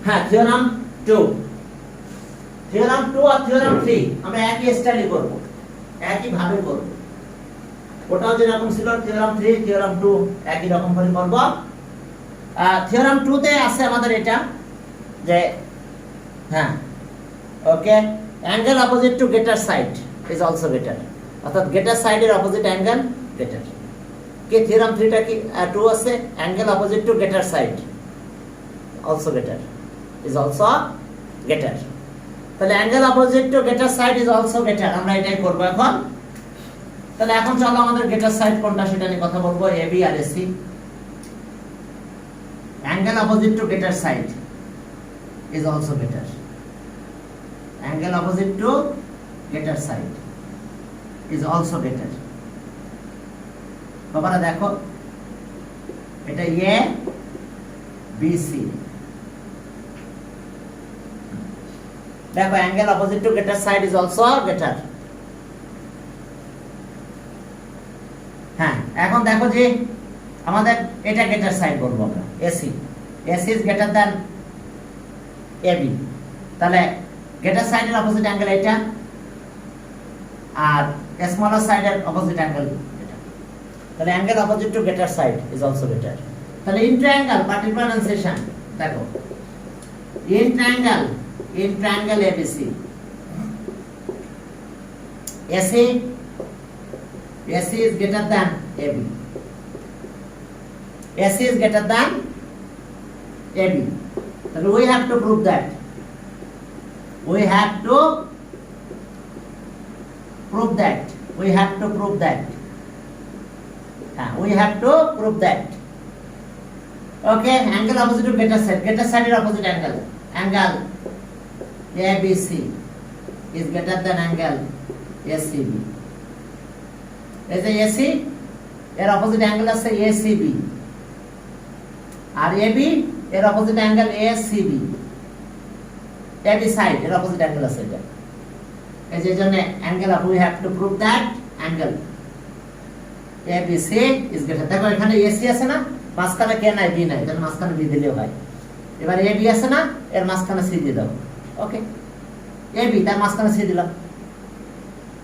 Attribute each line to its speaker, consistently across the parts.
Speaker 1: হ্যাঁ থিওরাম 2 আর থিওরাম 3 আমরা একই স্টাইলে করব, একই ভাবে করব। ওটাও যেরকম ছিল থিওরাম 3 থিওরাম 2 একই রকম করে করব। থিওরাম 2 তে আছে আমাদের এটা যে হ্যাঁ okay angle opposite to greater side is also greater, অর্থাৎ গেটার সাইডের অপোজিট অ্যাঙ্গেল গেটার। কে থিওরাম 3 টা কি 2 আছে angle opposite to greater side also greater is also greater. তাহলে angle opposite to greater side is also greater, আমরা এটাই করব এখন। তাহলে এখন চলো আমাদের গেটার সাইড কোনটা সেটা নিয়ে কথা বলবো। এবি আর AC angle opposite to greater side is also greater, angle opposite to greater side is also greater. বাবারা দেখো এটা এ বি সি, দেখো angle opposite to greater side is also greater. হ্যাঁ এখন দেখো যে আমাদের এটা গেটার সাইড বলবো আমরা AC, AC is greater than AB, তাহলে গেটার সাইডের অপোজিট অ্যাঙ্গেল এটা আর স্মলার সাইডের অপোজিট অ্যাঙ্গেল এটা, তাহলে angle opposite to greater side is also greater. তাহলে ইন ট্রায়াঙ্গেল পার্টিকুলার সেকশন দেখো in triangle ABC AC is greater than AB, AC is greater than AB, so we have to prove that, we have to prove that okay. Angle opposite to greater side is opposite angle ABC is greater than angle ACB, এই যে AC এর opposite angle আছে ACB আর AB এর opposite angle ACB, AB side এর opposite angle আছে এটা, এই যে জন্য angle we have to prove that angle ABC is greater. দেখো এখানে এসি আছে না, মাঝখানে কে নাই বি নাই, তাহলে মাঝখানে বি দিলেও হয়। এবার এবি আছে না, এর মাঝখানে সি দিয়ে দাও, ওকে এবি তার মাঝখানে সি দিলাম,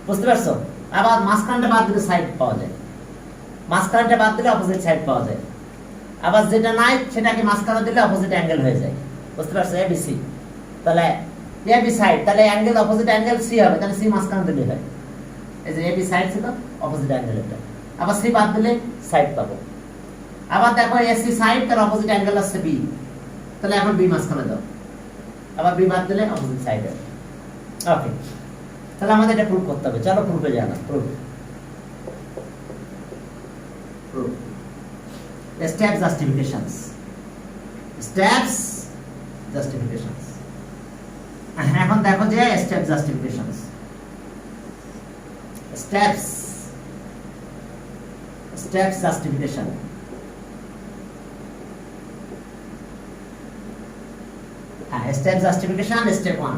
Speaker 1: বুঝতে পারছো? আবার মাঝখানটা বাদ দিলে সাইড পাওয়া যায়, মাঝখানটা বাদ দিলে অপোজিট সাইড পাওয়া যায়, আবার যেটা নাই সেটাকে মাঝখানে দিলে অপোজিট অ্যাঙ্গেল হয়ে যায়, বুঝতে পারছো? এবিসি তাহলে এবি সাইড, তাহলে অ্যাঙ্গেল অপোজিট অ্যাঙ্গেল সি হবে, তাহলে সি মাঝখানে দিলে হয়। এই যে এবি সাইড ছিল অপোজিট অ্যাঙ্গেল এটা, আবার সি বাদ দিলে সাইড পাবো। আবার দেখো এসি সাইড তার অপোজিট অ্যাঙ্গেল আছে বি, তাহলে এখন বি মাঝখানে দাও, আবার বি বাদ দিলে অপোজিট সাইড হবে, ওকে। তাহলে আমাদের এটা প্রুফ করতে হবে, চলো প্রুফে জানা। প্রুফ স্টেপ জাস্টিফিকেশনস, এখন দেখো যে step justifications, steps justification. Step justification step 1।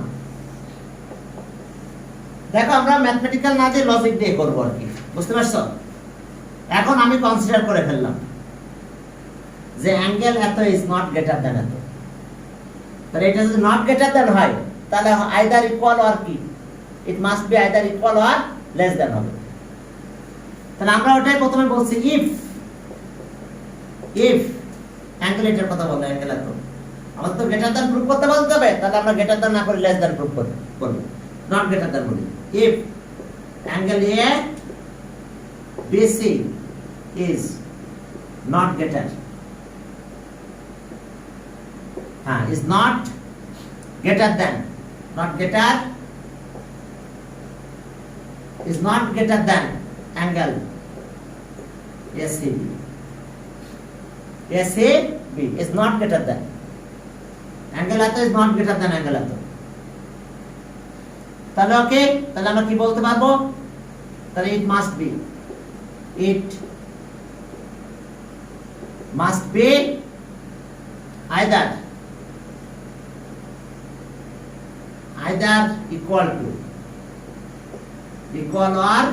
Speaker 1: দেখো আমরা ম্যাথমেটিক্যাল না দিয়ে লজিক দিয়ে করবো আর কি, বুঝতে পারছো? এখন আমি কনসিডার করে ফেললাম যে অ্যাঙ্গেল এত ইজ নট গ্রেটার দ্যান এত, তাহলে এটা যদি নট গ্রেটার দ্যান হয় তাহলে আইদার ইকুয়াল অর কি, it must be either equal or less than হবে। তাহলে আমরা ওটাই প্রথমে বলছি ইফ অ্যাঙ্গেল এটার কথা বলো, অ্যাঙ্গেল এত, আমাদের তো গ্রেটার দ্যান প্রুফ করতে বলতে হবে, তাহলে আমরা গ্রেটার দ্যান না করে লেস দ্যান প্রুফ করব, not greater than বলি। if angle ABC is not greater, is not greater than, is not greater than angle ACB, is not greater than angle ato is not greater than angle ato, তাহলে ওকে, তাহলে আমরা কি বলতে পারবো? তাহলে it must be either equal or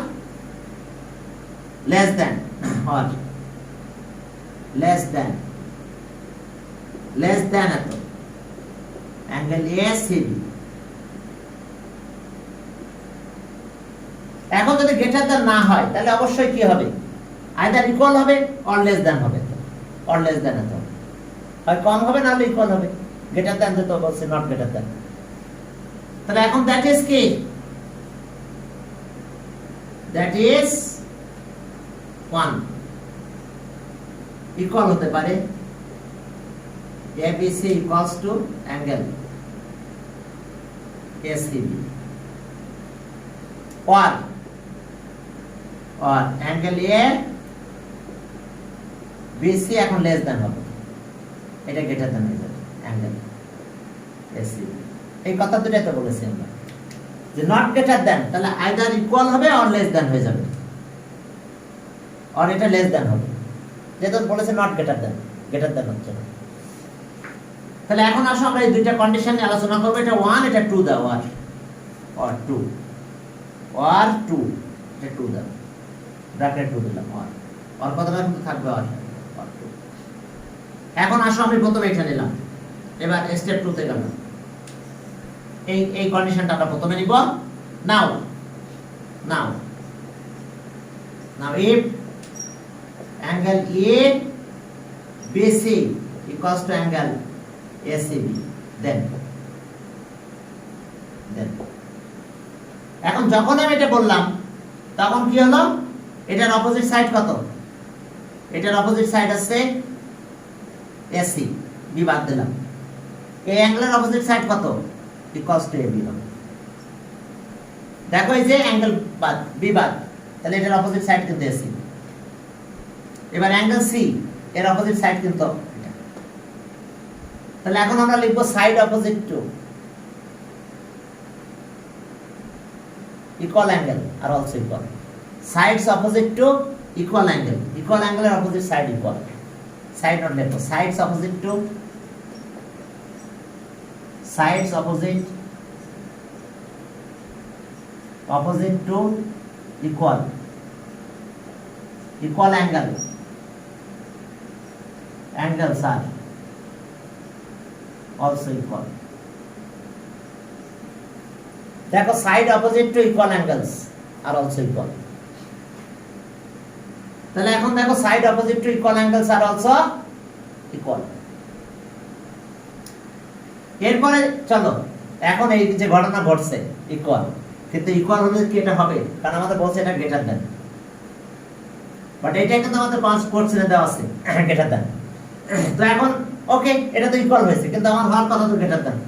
Speaker 1: less than এত, angle ACB. এখন যদি গ্রেটার দ্যান না হয় তাহলে অবশ্যই কি হবে, আইদার ইকুয়াল হবে অর লেস দ্যান হবে, অর লেস দ্যান হতে হবে, হয় কম হবে না হলে ইকুয়াল হবে। গ্রেটার দ্যান তো বলছে নট গ্রেটার দ্যান। তাহলে এখন দ্যাট ইজ কি, দ্যাট ইজ 1 ইকুয়াল হতে পারে ABC equals to angle ACB or angle A BC এখন লেস দ্যান হবে, এটা গ্রেটার দ্যান হয়ে যাবে অ্যাঙ্গেল ACB। এই কথা দুটাই তো বলেছি আমরা যে নট গ্রেটার দ্যান, তাহলে আইদার ইকুয়াল হবে অর লেস দ্যান হয়ে যাবে, অর এটা লেস দ্যান হবে, যেটা বলেছে not greater than, greater than হচ্ছে না। তাহলে এখন আসো আমরা এই দুইটা কন্ডিশন নিয়ে আলোচনা করব, এটা 1 এটা 2 দাও, or 2 এটা 2 দাও, ব্র্যাকেট 2 দিলাম, or কথাটা কিন্তু থাকবে or 2। এখন আসো আমি প্রথমে এটা নিলাম, এবার স্টেপ 2 তে গেলাম, এই কন্ডিশনটা আমরা প্রথমে নিব। নাও if angle ABC equals to angle ACB, then এখন যখন আমি এটা বললাম তখন কি হলো, এটার অপোজিট সাইড কত, এটার অপোজিট সাইড আছে AC, বি বাদ দিলাম, এই অ্যাঙ্গেলের অপোজিট সাইড কত, ইকুয়ালস টু AB হবে। দেখো এই যে অ্যাঙ্গেল বাদ, বি বাদ, তাহলে এটার অপোজিট সাইড কিন্তু AC। এবার অ্যাঙ্গেল C এর অপোজিট সাইড কিন্তু এটা, তাহলে এখন আমরা লিখবো side opposite two equal angle are also equal, sides opposite to equal angle এর opposite side equal, side not left, sides opposite to equal angles are also equal। দেখো side opposite two equal angles আর also equal, তাহলে এখন দেখো side opposite two equal angles আর also equal. এরপরে চলো এখন এই যে ঘটনা ঘটছে ইকুয়াল, কিন্তু ইকুয়াল হলে কি এটা হবে, কারণ আমাদের বলছে এটা গ্রেটার দ্যান, বাট এটা কিন্তু আমাদের পাঁচ কোশ্চেনে দেওয়া আছে গ্রেটার দ্যান। তো এখন ওকে এটা তো ইকুয়াল হয়েছে, কিন্তু আমার হওয়ার কথা তো গ্রেটার দ্যান,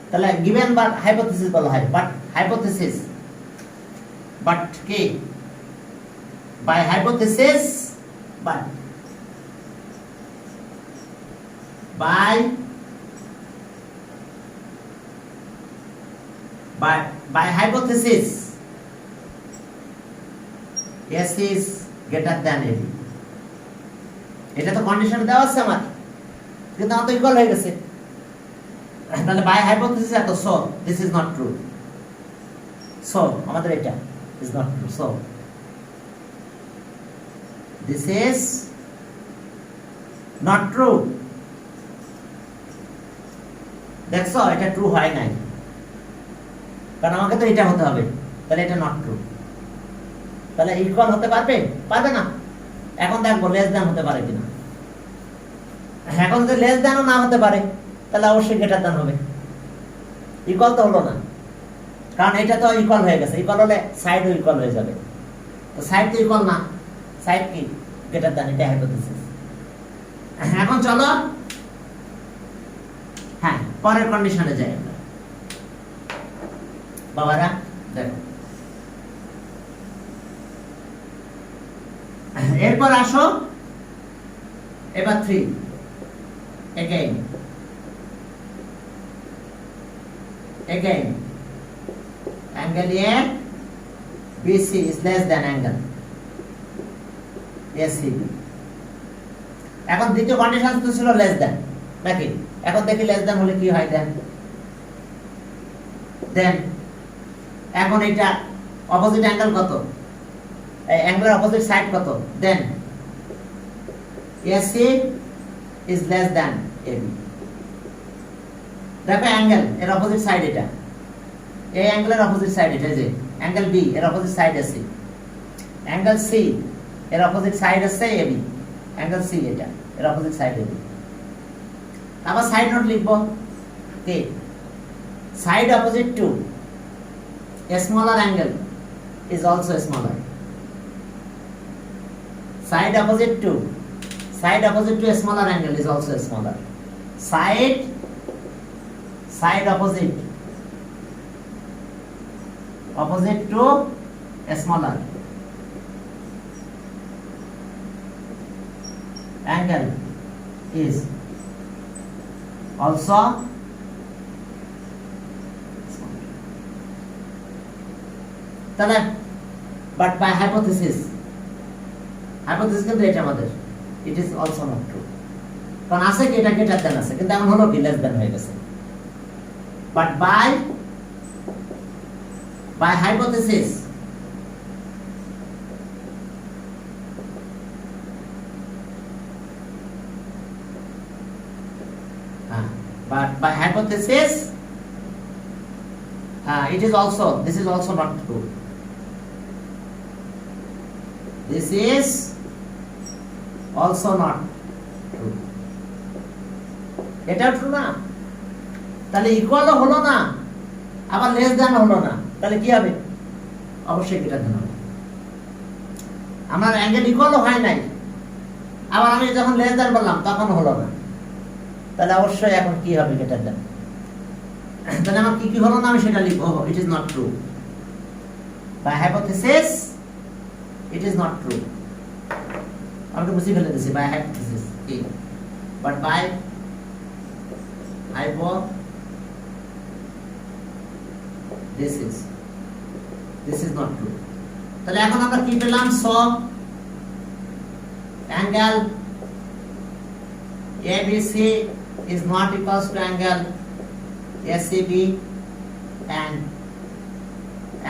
Speaker 1: তাহলে গিভেন বাট হাইপোথিসিস বলা হয়, বাট হাইপোথিসিস, বাট কি by hypothesis, but by hypothesis S is greater than AB, এটা তো কন্ডিশন দেওয়া আছে আমার, কিন্তু আমার তো ইকুয়াল হয়ে গেছে, তাহলে বাই হাইপোথিসিস এত, so this is not true, so আমাদের এটা is not true, so this is not true. দেখছো এটা ট্রু হয় নাই, কারণ আমাকে তো এটা হতে হবে, তাহলে এটা নট ট্রু। তাহলে ইকুয়াল হতে পারবে না। এখন দেখবো লেস দ্যান হতে পারে কিনা। এখন যদি লেস দ্যানও না হতে পারে তাহলে অবশ্যই গ্রেটার দ্যান হবে। ইকুয়াল তো হলো না, কারণ এটা তো ইকুয়াল হয়ে গেছে, ইকুয়াল হলে সাইডও ইকুয়াল হয়ে যাবে, তো সাইড তো ইকুয়াল না, সাইড কি গ্রেটার দ্যান, এটা হাইপোথিসিস। এখন চলো হ্যাঁ পরের কন্ডিশনে যাই আমরা। বাবারা দেখো, এরপর আসো এবার 3 again angle ABC is less than angle ACB। এখন দ্বিতীয় কন্ডিশন তো ছিল লেস দ্যান নাকি, এখন দেখি লেস দ্যান হলে কি হয়। দেন এখন এটা অপোজিট অ্যাঙ্গেল কত, এই অ্যাঙ্গেলের অপোজিট সাইড কত, then AC is less than AB। দেখো অ্যাঙ্গেল এর অপোজিট সাইড এটা, এই অ্যাঙ্গেলের অপোজিট সাইড এটা, যে অ্যাঙ্গেল বি এর অপোজিট সাইড আছে, অ্যাঙ্গেল সি এর অপোজিট সাইড আছে এবি, অ্যাঙ্গেল সি এটা এর অপোজিট সাইড এবি। আবার সাইড নোট লিখবো, কে side opposite to a smaller angle is also smaller. Side opposite to a smaller angle is also smaller. Side opposite to a smaller angle is also তাহলে but by hypothesis কিন্তু এটা আমাদের it is also not true, কারণ আছে কি এটা greater than আছে, কিন্তু এখন হলো কি লেস দ্যান হয়ে গেছে। But by hypothesis but by hypothesis it is also, this is also not true. This is also not true. এটা ট্রু না, তাহলে ইকুয়ালও হলো না, আবার লেস দ্যান হলো না, তাহলে কি হবে? অবশ্যই গ্রেটার দ্যান হবে। আমার অ্যাঙ্গেল ইকুয়ালও হয় নাই, আবার আমি যখন লেস দ্যান বললাম তখন হলো না, তাহলে অবশ্যই এখন কি হবে? Greater than. তাহলে আমার কি কি হলো না আমি সেটা লিখবো, it is not true. By hypothesis it is not true. আমি তো বুঝি ফেলে দিছি বাই হাইপোথিসিস কি, but by hypothesis this is not true. তাহলে এখন আমরা কি পেলাম? So angle ABC is not equals to angle SCB and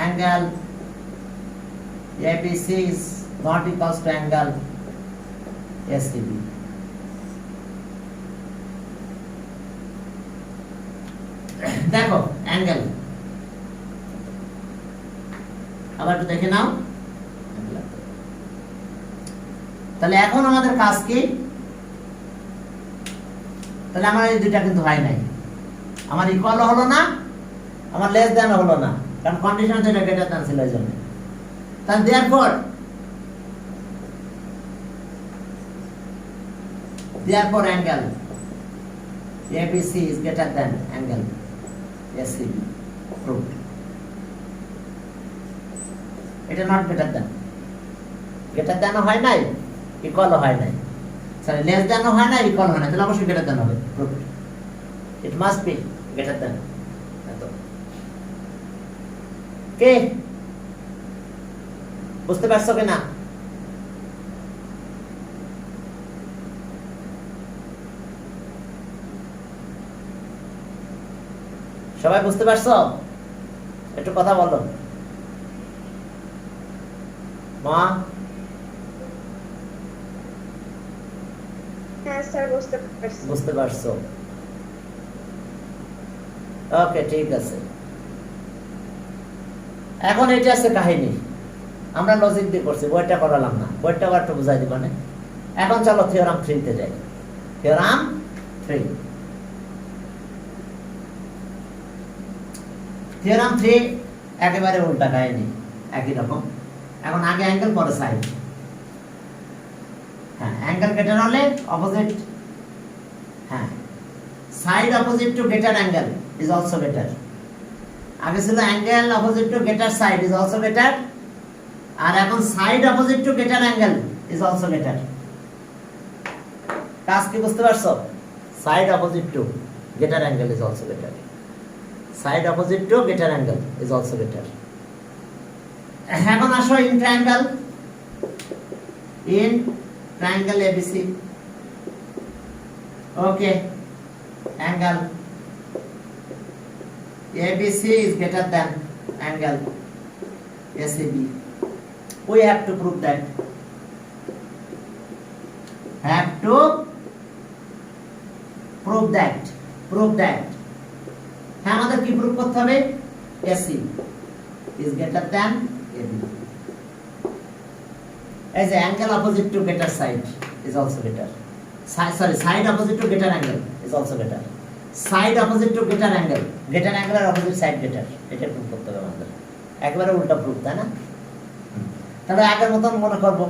Speaker 1: angle ABC is not equals to angle SCB. দেখো অ্যাঙ্গেল আবার একটু দেখে নাও। তাহলে এখন আমাদের কাজ কি? তাহলে আমার এই দুইটা কিন্তু হয় নাই, আমার ইকুয়ালও হলো না, আমার লেস দ্যানও হলো না, কারণ কন্ডিশন হচ্ছে এটা গ্রেটার দ্যান ছিল এই জন্য। তাহলে therefore angle ABC is greater than angle SCB. Proved. এটা not greater than, greater than ও হয় নাই, equal ও হয় নাই, সরি less than ও হয় না, equal হয় না, তাহলে অবশ্যই greater than হবে। Proved. It must be greater than. কে বুঝতে পারছো কিনা? সবাই বুঝতে পারছো? একটু কথা বলো মা।
Speaker 2: হ্যাঁ স্যার বুঝতে পারছি।
Speaker 1: বুঝতে পারছো? ওকে ঠিক আছে। এখন এটা আছে কাহিনী, আমরা লজিক দিয়ে করছি, বইটা করালাম না, বইটা আবার একটু বুঝাই দিব না। এখন চলো থিওরাম 3 তে যাই। থিওরাম 3, থিওরাম 3 একেবারে উল্টা কাহিনী, একই রকম। এখন আগে অ্যাঙ্গেল পরে সাইড। হ্যাঁ অ্যাঙ্গেল গ্রেটার হলে অপোজিট, হ্যাঁ side opposite to greater angle is also greater. আগে ছিল angle opposite to greater side is also greater, আর এখন side opposite to greater angle is also greater. কাজ কি বুঝতে পারছো? Side opposite to greater angle is also greater, side opposite to greater angle is also greater. এখন আসো in triangle, in triangle ABC. Okay, angle ABC is greater than angle SCB. We have to prove that. Prove that হ্যাঁ আমাদের কি prove করতে হবে AC is greater than AB as a angle opposite to greater side is also greater side opposite to greater angle is also greater side opposite to greater angle এর opposite side greater এটা proof করতে হবে আমাদের একবারে উল্টা proof তাই না তাহলে আগের মতন মনে করব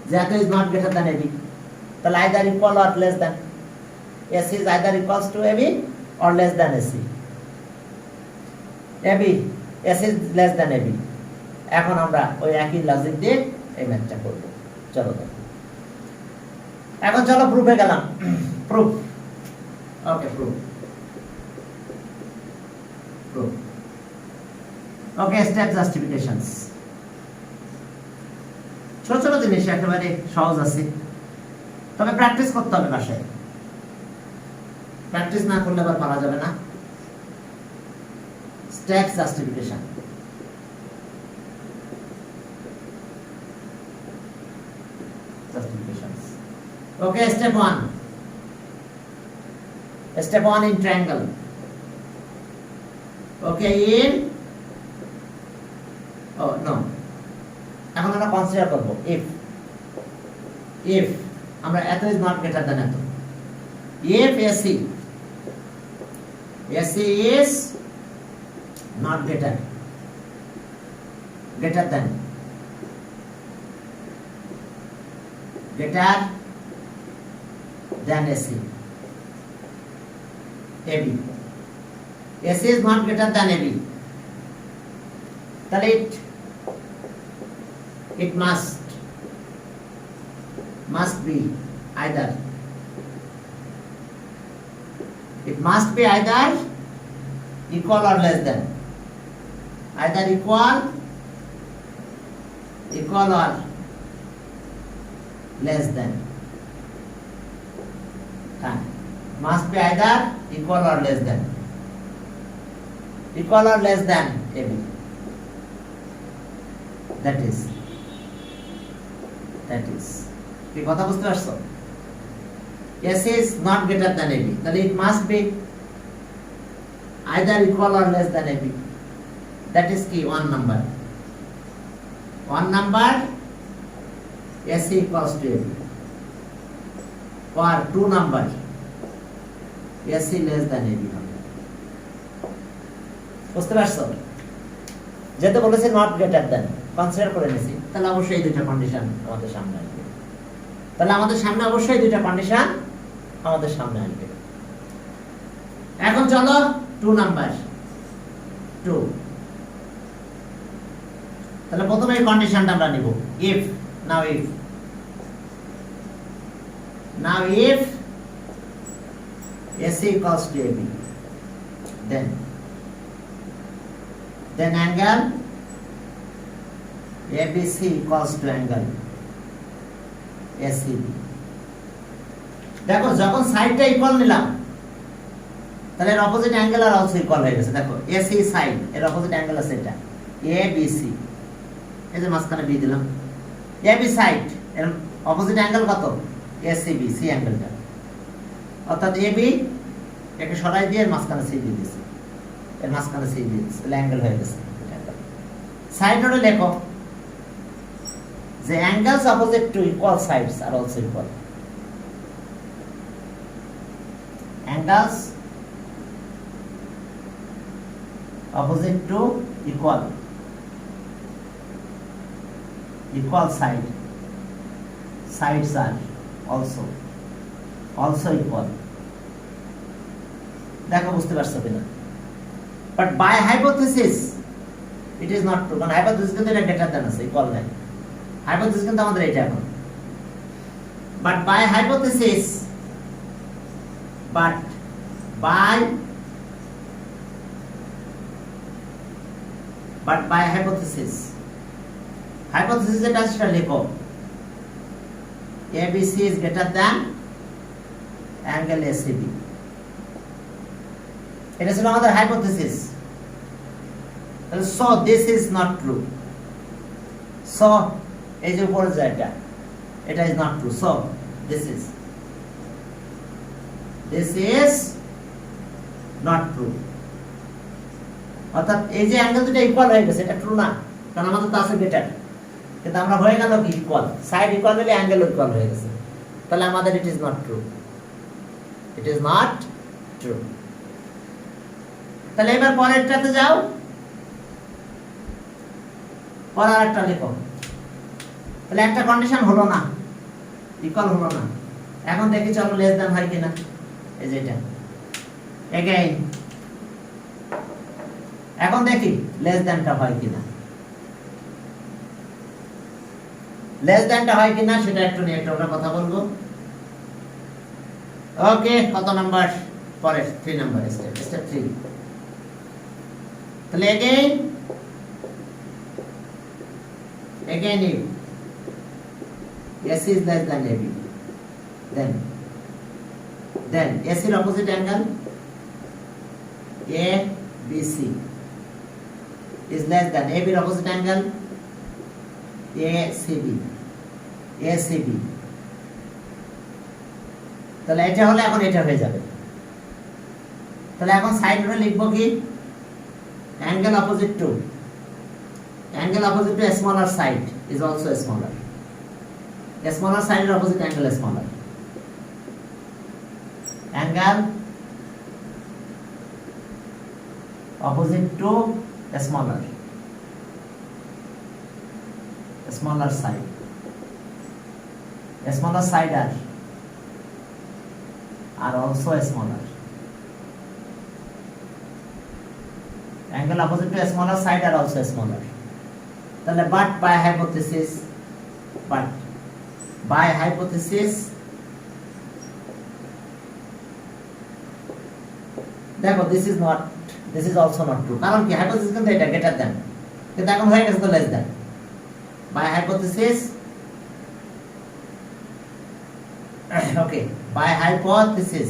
Speaker 1: যে এত is not greater than AB তাহলে either equal or less than AC is either equals to AB or less than AC AC is less than AB এখন আমরা ওই একই লজিক দিয়ে এই ম্যাথটা করব চলো দেখো এখন চলো প্রুফে গেলাম proof okay proof okay step justifications ছোট ছোট জিনিস একেবারে সহজ আছে তবে প্র্যাকটিস করতে হবে বাসায় প্র্যাকটিস না করলে আবার পারা যাবে না step justification justifications. Okay, step 1. Step 1 in triangle. Okay, in oh no. এখন আমরা কনসিডার করব if আমরা এত is not greater than এত if AC is not greater than AC AB AC is not greater than AB তাহলে it must be either equal or less than either equal or less than must be either equal or less than AB that is কি কথা বুঝতে পারছো AC is not greater than AB তাহলে it must be either equal or less than AB that is key one number AC equals to AB for 2 number AC less than AB বুঝতে পারছো যেটা বলেছে not greater than consider করে নিছি তাহলে অবশ্যই দুইটা কন্ডিশন আমাদের সামনে আসবে এখন চলো 2 নাম্বার 2 তাহলে প্রথমে এই কন্ডিশনটা আমরা নিব if AC equals to AB then angle ABC equals to angle ACB দেখো যখন সাইডটা ইকুয়াল নিলাম তাহলে এর অপোজিট অ্যাঙ্গেল আর অলসো ইকুয়াল হয়ে গেছে দেখো AC সাইড এর অপোজিট অ্যাঙ্গেল আছে এটা ABC এই যে মাঝখানে বি দিলাম AB সাইড এর অপোজিট অ্যাঙ্গেল কত ACB সি অ্যাঙ্গেলটা অর্থাৎ AB একে সরাই দিয়ে এর মাঝখানে সি দিয়ে দিয়েছি তাহলে অ্যাঙ্গেল হয়ে গেছে সাইড নোটে লেখো the angles opposite to equal sides are also equal angles opposite to equal sides are also equal দেখো বুঝতে পারছো কিনা but by hypothesis it is not true কারণ hypothesis কিন্তু এটা greater than আছে equal নাই hypothesis কিন্তু আমাদের এটা এখন but by hypothesis এটা সেটা লেখো ABC is greater than angle ACB এটা ছিল আমাদের hypothesis so this is not true so এই যে উপরে যেটা এটা is not true so this is not true অর্থাৎ এই যে অ্যাঙ্গেল দুটো ইকুয়াল হয়ে গেছে, এটা ট্রু না, কারণ আমাদের তো আছে বেটার। কিন্তু আমরা হয়ে গেল কি ইকুয়াল, সাইড ইকুয়াল হলে অ্যাঙ্গেল ইকুয়াল হয়ে গেছে, তাহলে আমাদের ইট is not true, it is not true. তাহলে এবার পরেরটাতে যাও, পরের একটা লিখো। তাহলে একটা কন্ডিশন হলো না, ইকুয়াল হলো না। এখন দেখি চলো লেস দ্যান হয় কিনা, এই যেটা এগেইন। এখন দেখি লেস দ্যানটা হয় কিনা, লেস দ্যানটা হয় কিনা সেটা একটু নিয়ে একটু আমরা কথা বলবো। ওকে, কত নাম্বার? পরে 3 নাম্বার স্টেপ, স্টেপ 3। তাহলে again if AC is less than AB, then AC এর opposite angle ABC is less than AB এর opposite angle ACB। তাহলে এটা হলে এখন এটা হয়ে যাবে। তাহলে এখন সাইড ধরে লিখবো কি, angle opposite to a smaller side is also smaller. A smaller side is opposite angle smaller. Angle opposite to a smaller side. A smaller side are also smaller. Angle opposite to a smaller side are also smaller. তাহলে but by hypothesis দেখো this is also not true, কারণ কি hypothesis কিন্তু এটা greater than, কিন্তু এখন হয়ে গেছে তো less than। by hypothesis okay, by hypothesis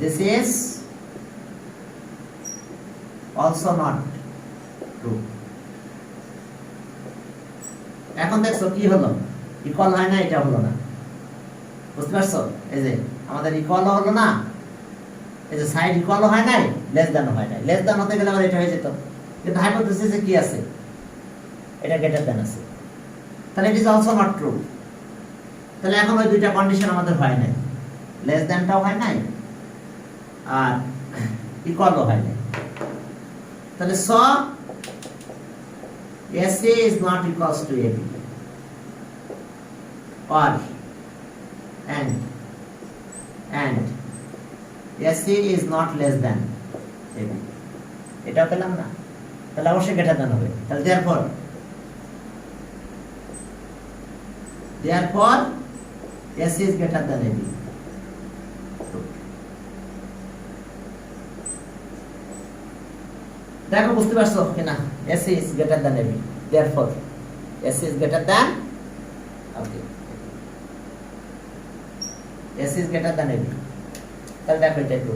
Speaker 1: this is also not true। এখন দেখছো কি হলো, ইকুয়াল হয় না, এটা হলো না, বুঝতে পারছো? এই যে আমাদের ইকুয়াল হলো না, এই যে সাইড ইকুয়াল হয় নাই, লেস দ্যান হয় নাই। লেস দ্যান হতে গেলে আবার এটা হয়ে যেত, কিন্তু হাইপোথিসিসে কি আছে, এটা গ্রেটার দ্যান আছে, তাহলে it is also not true. তাহলে এখন ওই দুইটা কন্ডিশন আমাদের হয় নাই, লেস দ্যানটাও হয় নাই আর ইকুয়ালও হয় নাই। তাহলে so SA is not equals to AB or and SA is not less than AB, এটা পেলাম না, তাহলে অবশ্যই গ্রেটার দ্যান হবে। তাহলে therefore AC is greater than AB। দেখো বুঝতে পারছো কিনা, AC is greater than AB, therefore AC is greater than, okay, AC is greater than AB। তাহলে দেখো এটা ট্রু।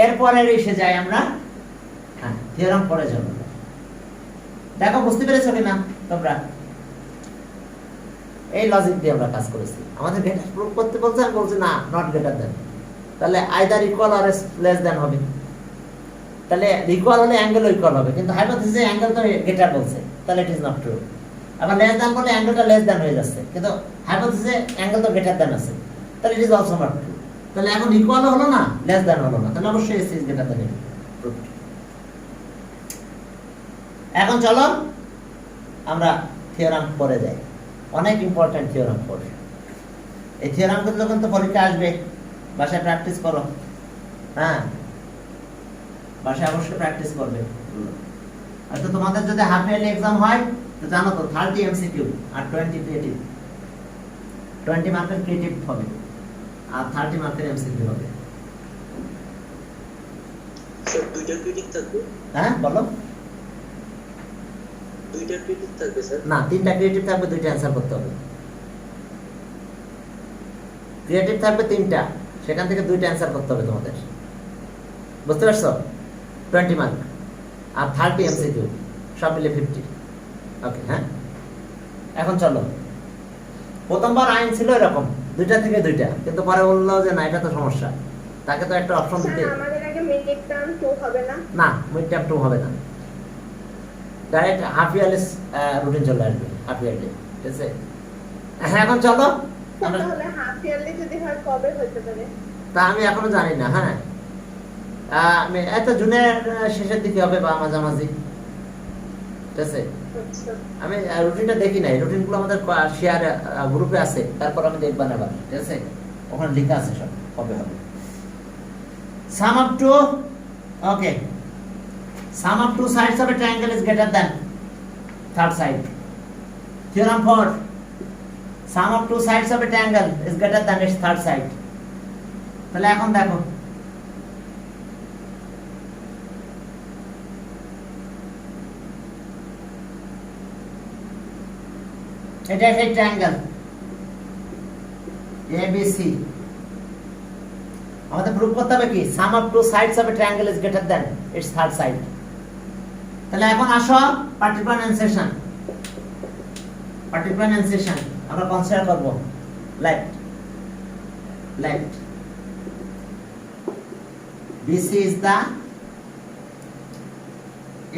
Speaker 1: এরপরে এসে যাই আমরা, হ্যাঁ থিওরাম পরে যাব। দেখো বুঝতে পেরেছো কিনা তোমরা, এই লজিক দিয়ে আমরা কাজ করেছি। আমাদের গ্রেটার প্রুফ করতে বলছে, আমি বলছি না নট গ্রেটার দ্যান, তাহলে either equal or less than হবে। তাহলে ইকুয়াল হলে অ্যাঙ্গেল ইকুয়াল হবে, কিন্তু হাইপোথিসিসে অ্যাঙ্গেল তো গ্রেটার বলছে, তাহলে ইট ইজ নট ট্রু। আবার লেস দ্যান বলে অ্যাঙ্গেলটা লেস দ্যান হয়ে যাচ্ছে, কিন্তু হাইপোথিসিসে অ্যাঙ্গেল তো গ্রেটার দ্যান আছে, তাহলে it is also not true. তাহলে এখন ইকুয়াল হলো না, লেস দ্যান হলো না, তাহলে অবশ্যই এস ইজ গ্রেটার দ্যান এটি। এখন চলো আমরা থিওরাম পড়ে যাই, অনেক ইম্পর্টেন্ট থিওরাম পড়ে। এই থিওরামগুলো যখন তো পরীক্ষা আসবে, বাসায় প্র্যাকটিস করো, হ্যাঁ বাসায় অবশ্যই প্র্যাকটিস করবে। আর তো তোমাদের যদি হাফ ইয়ারলি এক্সাম হয় তো জানো তো 30 এমসিকিউ আর 20 ক্রিয়েটিভ, 20 মার্কের ক্রিয়েটিভ হবে আর 30 মার্কের এমসিকিউ হবে।
Speaker 3: স্যার দুইটা ক্রিয়েটিভ থাকবে?
Speaker 1: হ্যাঁ বলো।
Speaker 3: দুইটা ক্রিয়েটিভ থাকবে স্যার?
Speaker 1: না, 3টা ক্রিয়েটিভ থাকবে, 2টা অ্যানসার করতে হবে। ক্রিয়েটিভ থাকবে 3টা, সেখান থেকে 2টা অ্যানসার করতে হবে তোমাদের, বুঝতে পারছো? 20 মার্ক আর 30 এমসিকিউ, সব মিলে 50। ওকে, হ্যাঁ এখন চলো। প্রথমবার আইন ছিল এরকম 2টা থেকে 2টা, কিন্তু পরে বললো যে না এটা তো সমস্যা, তাকে তো একটা অপশন দিতে।
Speaker 2: আমাদের আগে মিড টার্ম 2 হবে না?
Speaker 1: না, মিড টার্ম 2 হবে না, ডাইরেক্ট হাফ ইয়ারলি রুটিন চলে আসবে, হাফ ইয়ারলি। ঠিক আছে, হ্যাঁ এখন চলো আমরা,
Speaker 2: তাহলে হাফ ইয়ারলি যদি হয় কবে হতে পারে?
Speaker 1: তা আমি এখনো জানি না। হ্যাঁ আমি এত জুনের শেষের দিকে হবে বা মাঝামাঝি। ঠিক আছে,
Speaker 2: আচ্ছা
Speaker 1: আমি রুটিনটা দেখি নাই, রুটিনগুলো আমাদের শেয়ার গ্রুপে আছে, তারপর আমি দেখব না এবার। ঠিক আছে, ওখানে লেখা আছে সব কবে হবে। Sum up to, okay, sum of two sides of a triangle is greater than third side. Theorem 4, sum of two sides of a triangle is greater than its third side. তাহলে এখন দেখো, এটা সেই ট্রায়াঙ্গেল ABC, আমাদের proof করতে হবে কি sum of two sides of a triangle is greater than its third side. তাহলে এখন আসো পার্টিকুলার এনসেশন, পার্টিকুলার এনসেশন আমরা কনসিডার করব। Left left BC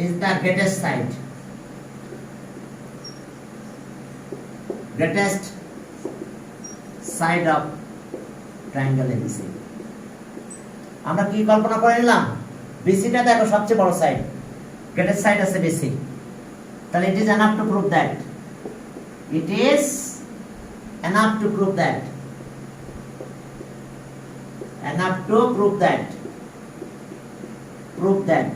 Speaker 1: is the greatest side, greatest side of triangle ABC. আমরা কি কল্পনা করে নিলাম, BCটা দেখো সবচেয়ে বড় সাইড, greatest side আছে BC, তাহলে it is enough to prove that, it is enough to prove that, enough to prove that, prove that,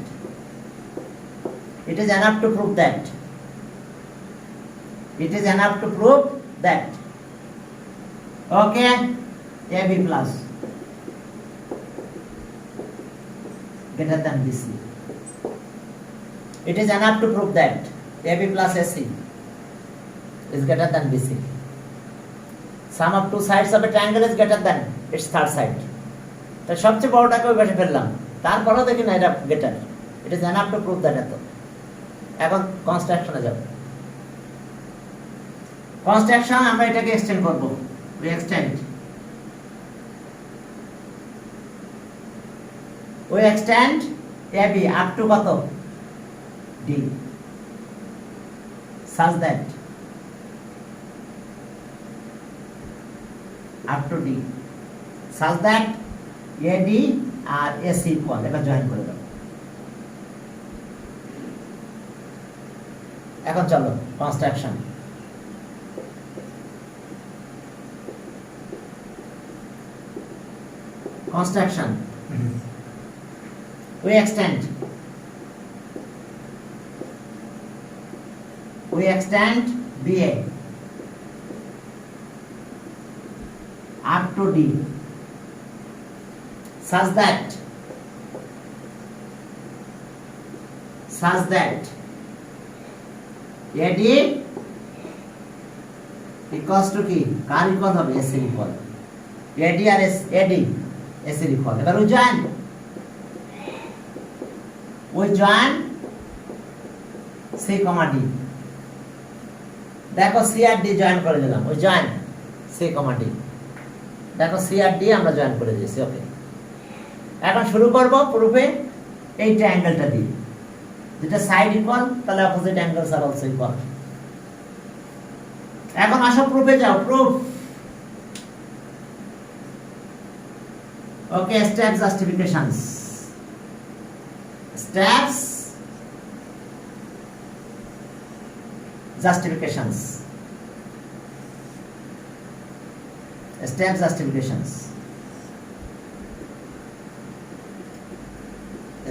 Speaker 1: it is enough to prove that, it is enough to prove that. Okay, AB plus greater than BC. It is enough to prove that AB plus AC is greater than BC. Sum of two sides of a triangle is greater than its third side. তো সবচেয়ে বড়টাকে ওই পাশে ফেললাম, তারপরেও দেখি না এটা greater, it is enough to prove that. এত এখন কনস্ট্রাকশনে যাব। কনস্ট্রাকশন আমরা এটাকে এক্সটেন্ড করব, we extend AB up to কত D, such that up to D, such that AD আর AC ইকুয়াল। এবার জয়েন করে দাও। এখন চলো construction. Construction. We extend BA up to D such that AD equals to কি, কার equal হবে, AC equal. AD আর AD AC equal. এবার we join C, D, দেখো C আর D জয়েন করে দিলাম, we join C, D, দেখো C আর D আমরা join করে দিয়েছি। ওকে, এখন শুরু করব প্রুফে এই ট্রায়াঙ্গেলটা দিয়ে, যেটা সাইড ইকুয়াল তাহলে অপোজিট অ্যাঙ্গেলস আর অলসো ইকুয়াল। এখন আসো প্রুফে যাও, proof. Okay, step justifications, steps justifications, steps justifications,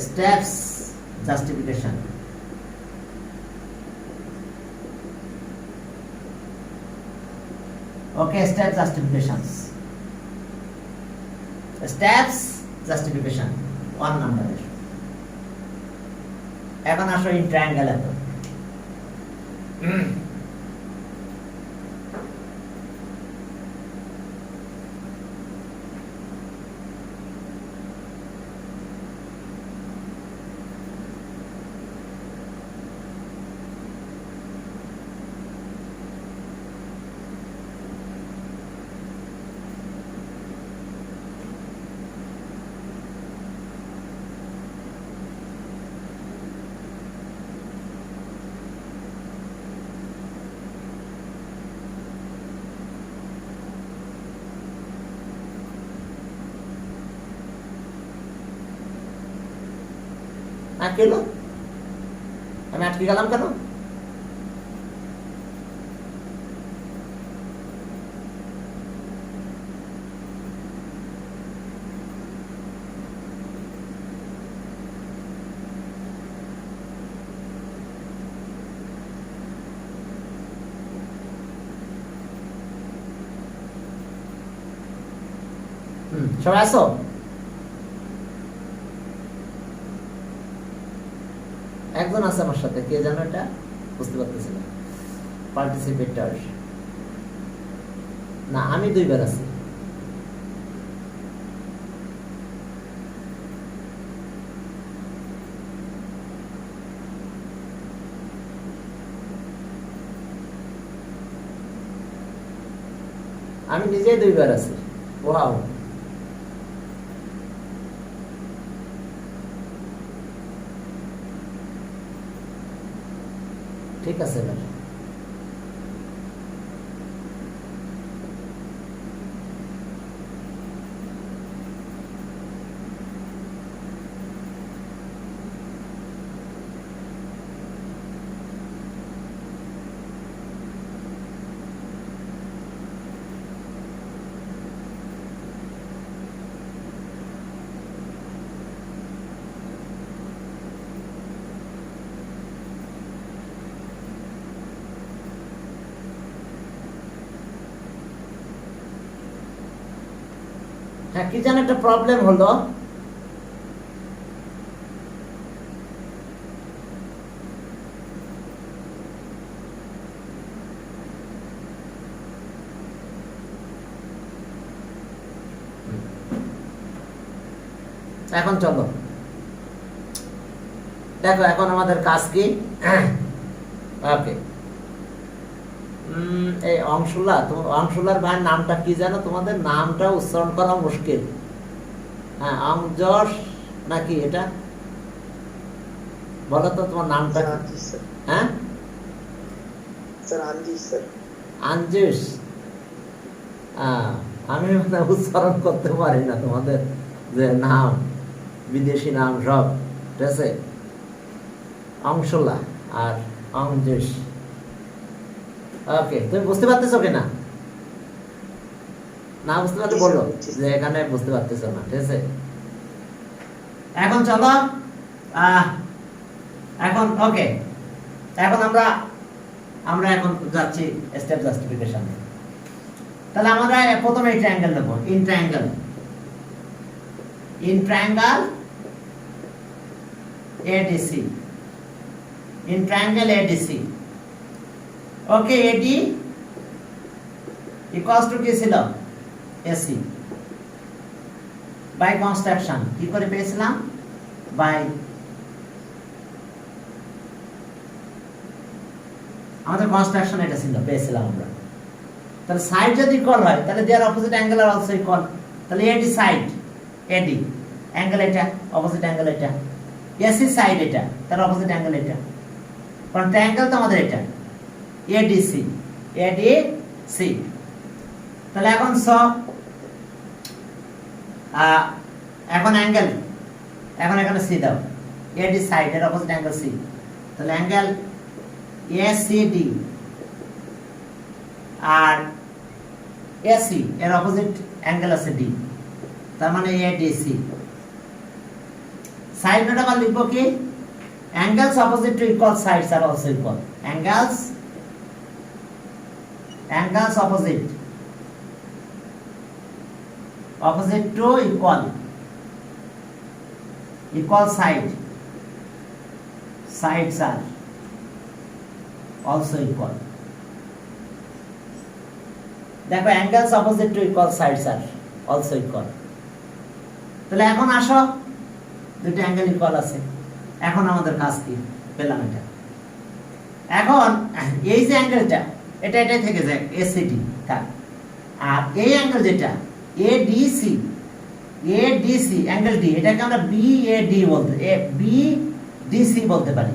Speaker 1: steps justification। Okay, steps justifications, steps justification 1 number। এখন আসো ইন ট্রায়াঙ্গেল। এত কেলো আমি আটকে গেলাম কেন? সবাই আসো। একজন আছে আমার সাথে, কে জানো এটা বুঝতে পারতেছি না। পার্টিসিপেটর না, আমি 2 বার আছি। আমি নিজেই 2 বার আছি। ওয়াও, ঠিক আছে এবার। হ্যাঁ, কি যেন একটা প্রবলেম হলো। এখন চলো দেখো, এখন আমাদের কাজ কি। ওকে, এই অংশুলা, অংশুলার ভাইয়ের নামটা কি জানো? তোমাদের নামটা উচ্চারণ করা মুশকিল। হ্যাঁ, অংজস নাকি এটা? বলো তো তোমার নামটা। হ্যাঁ, আঞ্জুস। আমি মানে উচ্চারণ করতে পারি না তোমাদের যে নাম, বিদেশি নাম সব, ঠিক আছে? অংশুলা আর অংজুস। ওকে, তুমি বুঝতে পারতেছো কিনা? না বুঝতে পারলে বলো যে এখানে বুঝতে পারতেছো না, ঠিক আছে? এখন চলো, এখন ওকে, এখন আমরা এখন যাচ্ছি স্টেপ জাস্টিফিকেশন। তাহলে আমরা প্রথমে এই ট্রায়াঙ্গেল নেব, in triangle ADC, in triangle ADC। Okay, AD equals to কি ছিল? AC by construction. কি করে পেয়েছিলাম? বাই, আমাদের কনস্ট্রাকশন এটা ছিল, পেয়েছিলাম আমরা। তাহলে সাইড যদি ইকুয়াল হয় তাহলে দেয়ার অপোজিট অ্যাঙ্গেল আর অলসো ইকুয়াল। তাহলে AD সাইড, AD অ্যাঙ্গেল এটা, অপোজিট অ্যাঙ্গেল এটা। AC সাইড এটা, তার অপোজিট অ্যাঙ্গেল এটা। কারণ ট্রায়াঙ্গেল তো আমাদের এটা ADC। তাহলে এখন এখন অ্যাঙ্গেল, এখন এখানে সি দাও। AD সাইড এর অপোজিট অ্যাঙ্গেল সি। তাহলে অ্যাঙ্গেল ACD আর AC এর অপোজিট অ্যাঙ্গেল আছে D, তার মানে ADC। সাইড নোট আবার লিখবো কি? Angles opposite to equal sides are also equal. Angles opposite to equal sides are also equal. দেখো, angles opposite to equal sides are also equal. তাহলে এখন আসো, দুটো অ্যাঙ্গেল ইকুয়াল আছে। এখন আমাদের কাজ কি? পেলাম এটা। এখন এই যে অ্যাঙ্গেলটা, এটাই থেকে যায় ACD, আর এই অ্যাঙ্গেল যেটা ADC অ্যাঙ্গেল D, এটাকে আমরা BDC বলতে পারি।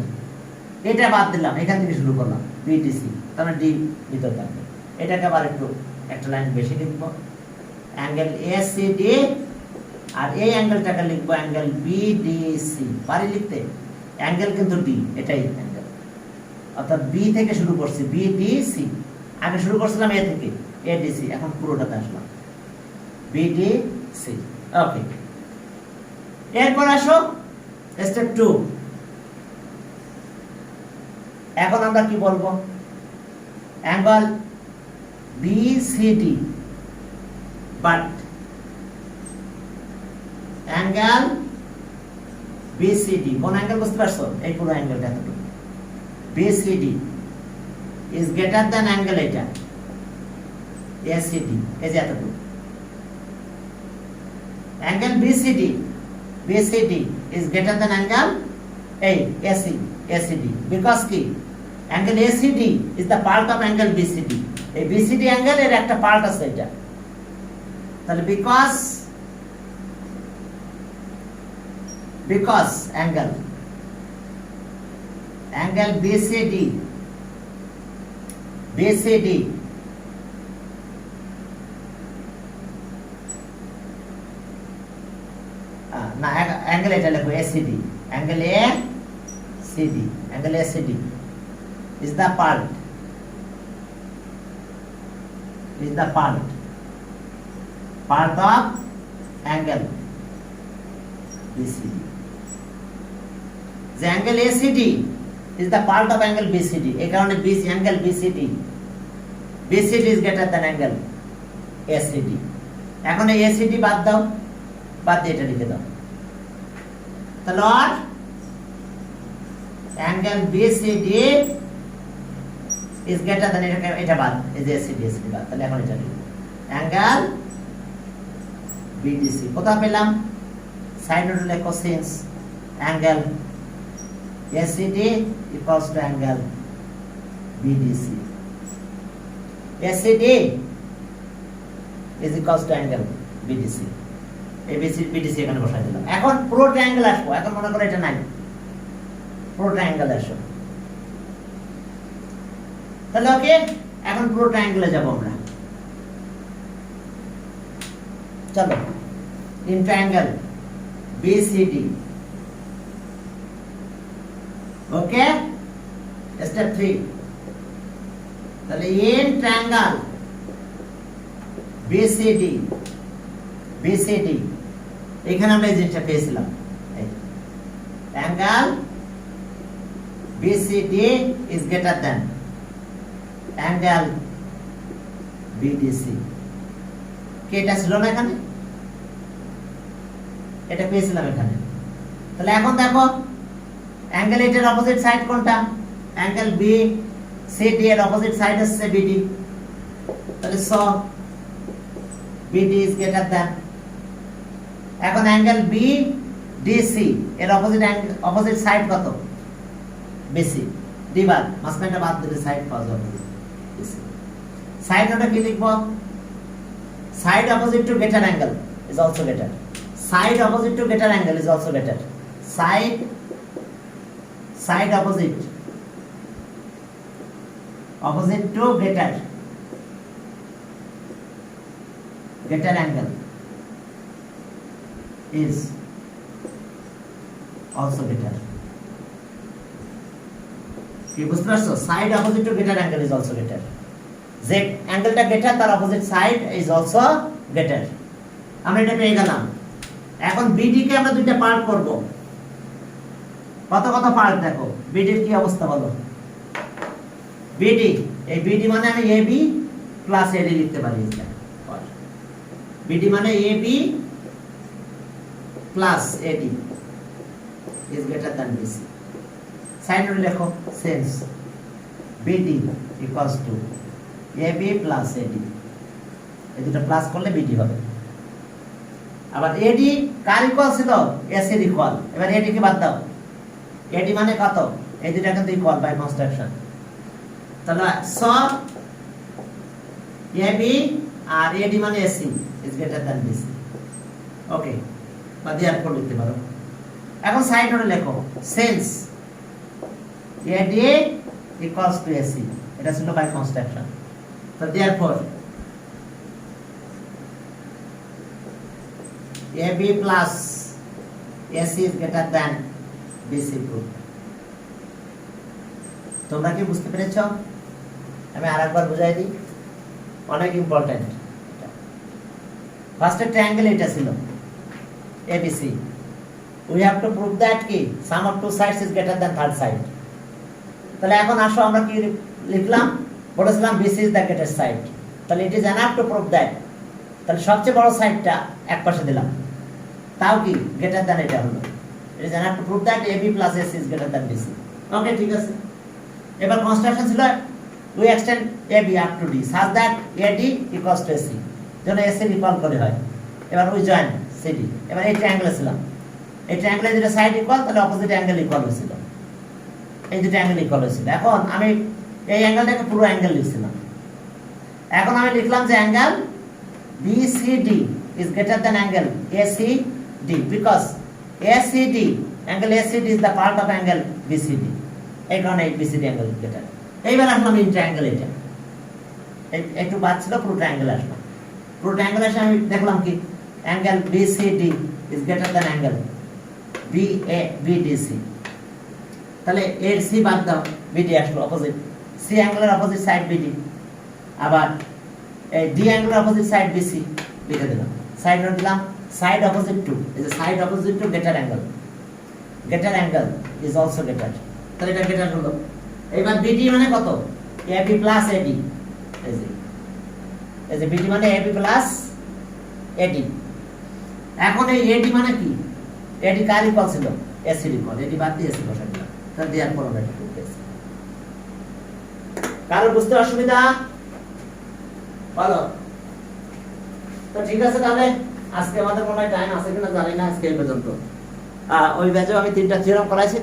Speaker 1: এটা বাদ দিলাম, এখান থেকে শুরু করলাম BDC, তাহলে D ভিতর থাকবে। এটাকে আবার একটু একটা লাইন বেশি লিখব, অ্যাঙ্গেল ACD, আর এই অ্যাঙ্গেলটাকে লিখবো অ্যাঙ্গেল BDC। পারি লিখতে? অ্যাঙ্গেল কিন্তু ডি, এটাই অ্যাঙ্গেল। অর্থাৎ বি থেকে শুরু করছি, বি ডি সি। আগে শুরু করছিলাম এ থেকে, এ ডি সি, এখন পুরোটাতে আসলাম বি ডি সি। ওকে, এরপর আসো স্টেপ 2। এখন আমরা কি বলবো? Angle BCD, but angle BCD, কোন অ্যাঙ্গেল বুঝতে পারছো? এই পুরো অ্যাঙ্গেলটা এতটুকু, BCD is greater than angle এটা এসিডি, এই যে এতটুকু। Angle BCD, BCD is greater than angle এই এসি, এসিডি, বিকজ কি angle ACD is the part of angle BCD. এই বিসিডি অ্যাঙ্গেল এর একটা পার্ট আছে এটা, তাহলে বিকজ অ্যাঙ্গেল বিসিডি না, অ্যাঙ্গেল এটা লেখো ACD, angle ACD is the part of angle BCD. The angle ACD is the part of angle BCD. এই কারণে angle BCD is greater than angle ACD. এখন এই ACD বাদ দাও, বাদ দিয়ে এটা লিখে দাও। তাহলে আর angle BCD is greater than এটা বাদ, এই যে ACD বাদ, তাহলে এখন এটা লিখব অ্যাঙ্গেল BDC। কোথায় পেলাম? সাইড নোট লেখো, since angle ACD equals to angle BDC, ACD is equals to angle BDC। ABC BDC এখানে বসাই দিলাম। এখন পুরো ট্রায়াঙ্গেল আসবো। এখন মনে করো এটা নাই, পুরো ট্রায়াঙ্গেল আসো। তাহলে ওকে, এখন পুরো ট্রায়াঙ্গেলে যাব আমরা। চলো, in triangle BCD। Okay, step 3। তাহলে ইন ট্রায়াঙ্গেল BCD এখানে আমরা এই জিনিসটা পেয়েছিলাম, angle BCD is greater than angle BDC। কি এটা ছিল না এখানে? এটা পেয়েছিলাম এখানে। তাহলে এখন দেখো অ্যাঙ্গেল এটার অপোজিট সাইড কোনটা? অ্যাঙ্গেল BCD এর অপোজিট সাইড হচ্ছে BD। তাহলে so BD is greater than, এখন অ্যাঙ্গেল BDC এর অপোজিট সাইড কত? BC। ডিভাইড মাঝখানটা বাদ দিলে সাইড পাওয়া যাবে। সাইড ওটা কি লিখবো? Side opposite to greater angle is also greater. Side opposite to greater angle is also greater. Side opposite to greater angle is also greater. কি বুঝতে পারছো? Side opposite to greater angle is also greater. যে অ্যাঙ্গেলটা greater তার opposite side is also greater. আমরা এটা পেয়ে গেলাম। এখন বিডি কে আমরা দুইটা পার্ট করব। কত কত পার্ট দেখো। বিডির কি অবস্থা বলো? বিডি, এই বিডি মানে আমি এবি প্লাস এডি লিখতে পারি। বিডি মানে AB plus AD is greater than BC. Side note লেখো, since BD equals to AB plus AD। এই দুটো প্লাস করলে BD হবে। আবার AD কার ইকুয়াল ছিল? AC এর ইকুয়াল। এবার AD কে বাদ দাও। AD মানে কত? এই দুটো কিন্তু ইকুয়াল বাই কনস্ট্রাকশন। তাহলে সো AB আর AD মানে AC is greater than BC। ওকে, বা দেয়ারফর লিখতে পারো। এখন সাইড নোটে লেখো, sense AD equals to AC। এটা ছিল বাই কনস্ট্রাকশন। তো therefore AB plus AC is greater than BC proof। তোমরা কি বুঝতে পেরেছো? আমি আরেকবার বুঝাই দিই, অনেক ইম্পর্টেন্ট। ফার্স্ট ট্রায়াঙ্গেল এটা ছিল ABC, we have to prove that কি sum of two sides is greater than third side। তাহলে এখন আসো আমরা কি লিখলাম, বলেছিলাম BC is the greatest side, তাহলে it is enough to prove that। তাহলে সবচেয়ে বড় সাইডটা এক পাশে দিলাম, তাও কি গ্রেটার দ্যান এটা হলো, it is enough to prove that AB plus AC is greater than BC। ওকে, ঠিক আছে। এবার কনস্ট্রাকশন ছিল we extend AB up to D such that AD equals to AC, যেন AC ইকুয়াল করে হয়। এবার we join CD, এবার এই ট্রায়াঙ্গেলে ছিলাম, এই ট্রায়াঙ্গেলে যেটা সাইড ইকুয়াল তাহলে অপোজিট অ্যাঙ্গেল ইকুয়াল হয়েছিল, এই দুটো অ্যাঙ্গেল ইকুয়াল হয়েছিল। এখন আমি এই অ্যাঙ্গেলটাকে পুরো অ্যাঙ্গেল লিখছিলাম। এখন আমি লিখলাম যে angle BCD is greater than angle ACD because ACD, angle ACD is the part of angle BCD, এই কারণে BCD অ্যাঙ্গেল গ্রেটার। এইবার আসলাম এই ট্রায়াঙ্গেল, এটা একটু বাদ ছিল, পুরো ট্রায়াঙ্গেল আসলাম। পুরো ট্রায়াঙ্গেল এসে আমি দেখলাম কি angle BCD is greater than angle BDC। তাহলে এর সি বাদ দাও, BD আসলো অপোজিট, সি অ্যাঙ্গেলের অপোজিট সাইড BD, আবার এই ডি অ্যাঙ্গেলের অপোজিট সাইড BC লিখে দিলাম। সাইড নোট দিলাম সাইড অপোজিট টু, এই যে side opposite to greater angle, greater angle is also greater, তাহলে এটা গ্রেটার হলো। এবার BD মানে কত, AB প্লাস AD, এই যে BD মানে AB প্লাস AD। এখন এই AD মানে কি, AD কার ইকুয়াল ছিল, AC ইকুয়াল, AD বাদ দিয়ে AC বসাই দিলাম, তাহলে দেওয়ার পর আমরা এটা পেয়েছি। কারো বুঝতে অসুবিধা বলো? তো ঠিক আছে, তাহলে আজকে আমাদের মনে হয় টাইম আছে কিনা জানি না, আজকে এই পর্যন্ত। ওই ব্যাচে আমি 3টা থিওরাম করাইছি।